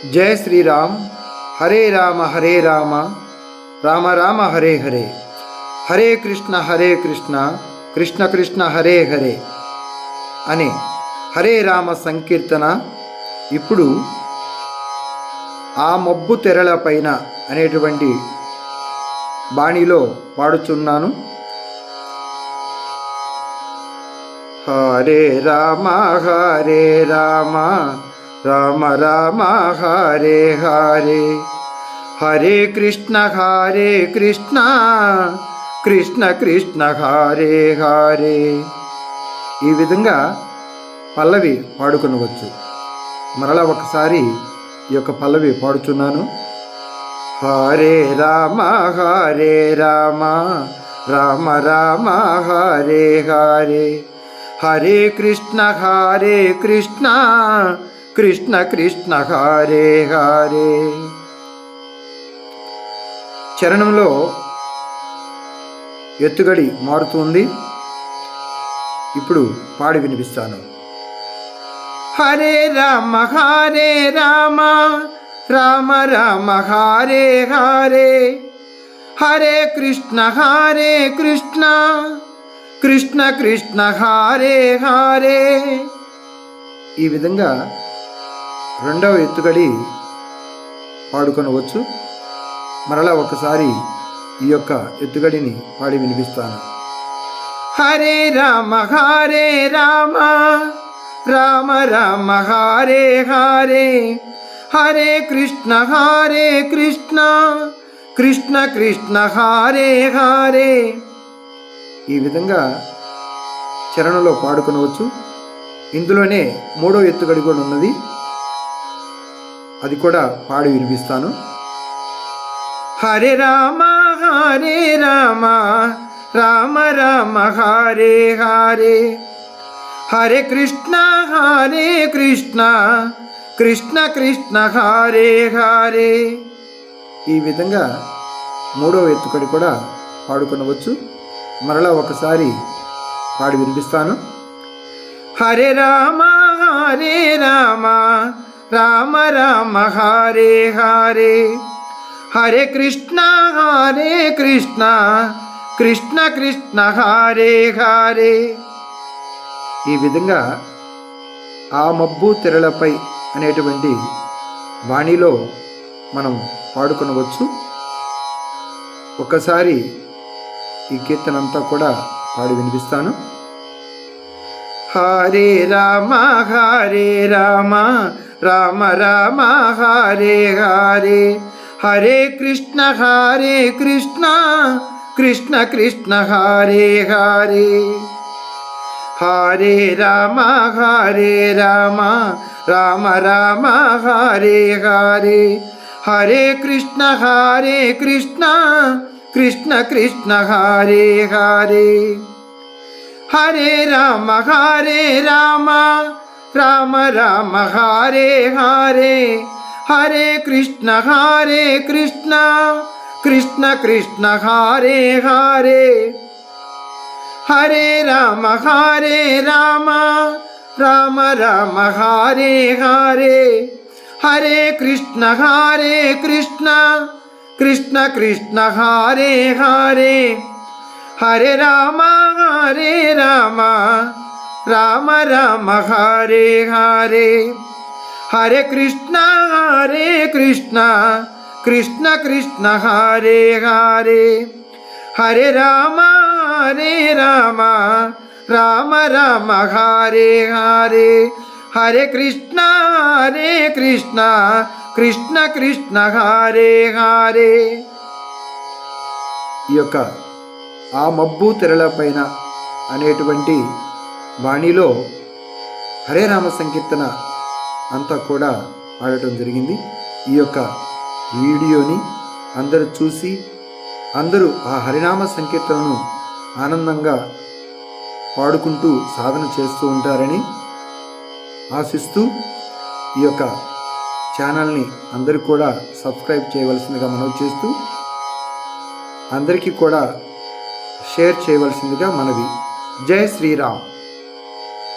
जय श्री राम। हरे राम राम राम हरे हरे, हरे कृष्ण कृष्ण कृष्ण हरे हरे అనే హరే రామ సంకీర్తన ఇప్పుడు ఆ మబ్బు తెరల పైన అనేటువంటి బాణీలో పాడుచున్నాను. హరే రామ రామ రామ హరే హరే, హరే కృష్ణ కృష్ణ కృష్ణ హరే హరే. ఈ విధంగా పల్లవి పాడుకొనవచ్చు. మరలా ఒకసారి ఈ యొక్క పల్లవి పాడుచున్నాను. హరే రామ రామ రామ హరే హరే, హరే కృష్ణ కృష్ణ కృష్ణ హరే హరే. చరణంలో ఎత్తుగడి మారుతుంది. ఇప్పుడు పాడి వినిపిస్తాను. హరే రామ రామ రామ హరే హరే, హరే కృష్ణ కృష్ణ కృష్ణ హరే హరే. ఈ విధంగా రెండవ ఎత్తుగడి పాడుకొనవచ్చు. మరలా ఒకసారి ఈ యొక్క ఎత్తుగడిని పాడి వినిపిస్తాను. హరే రామ రామ రామ హరే హరే, హరే కృష్ణ కృష్ణ కృష్ణ హరే హరే. ఈ విధంగా చరణంలో పాడుకొనవచ్చు. ఇందులోనే మూడో ఎత్తుగడి కూడా ఉన్నది, అది కూడా పాడి వినిపిస్తాను. హరే రామ రామ రామ హరే హరే, హరే కృష్ణ కృష్ణ కృష్ణ హరే హరే. ఈ విధంగా మూడవ ఎత్తుకడి కూడా పాడుకొనవచ్చు. మరలా ఒకసారి పాడి వినిపిస్తాను. హరే రామ రామ రామ హరే హరే, హరే కృష్ణ కృష్ణ కృష్ణ హరే హరే. ఈ విధంగా ఆ మబ్బు తెరలపై అనేటువంటి వాణిలో మనం పాడుకొనవచ్చు. ఒక్కసారి ఈ కీర్తనంతా కూడా పాడి వినిపిస్తాను. హరే రామ రామ రామ హరే హరే, హరే కృష్ణ కృష్ణ కృష్ణ హరే హరే, హరే రామ రామ రామ హరే హరే, హరే కృష్ణ కృష్ణ కృష్ణ హరే హరే, హరే రామ రామ హరే హరే, హరే కృష్ణ కృష్ణ కృష్ణ హరే హరే, హరే రామ రామ రామ హరే హరే, హరే కృష్ణ కృష్ణ కృష్ణ హరే హరే, హరే రామ రామ హరే హరే, హరే కృష్ణ కృష్ణ హరే హరే, హరే రామ రామ హరే హరే, హరే కృష్ణ కృష్ణ హరే హరే. ఈ యొక్క ఆ మబ్బు తెరల పైన అనేటువంటి వాణిలో హరే రామ సంకీర్తన అంతా కూడా పాడటం జరిగింది. ఈ యొక్క వీడియోని అందరూ చూసి అందరూ ఆ హరినామ సంకీర్తనను ఆనందంగా పాడుకుంటూ సాధన చేస్తూ ఉంటారని ఆశిస్తూ ఈ యొక్క ఛానల్ని అందరూ కూడా సబ్స్క్రైబ్ చేయవలసిందిగా మనవి చేస్తూ అందరికీ కూడా షేర్ చేయవలసిందిగా మనవి. జై శ్రీరామ్.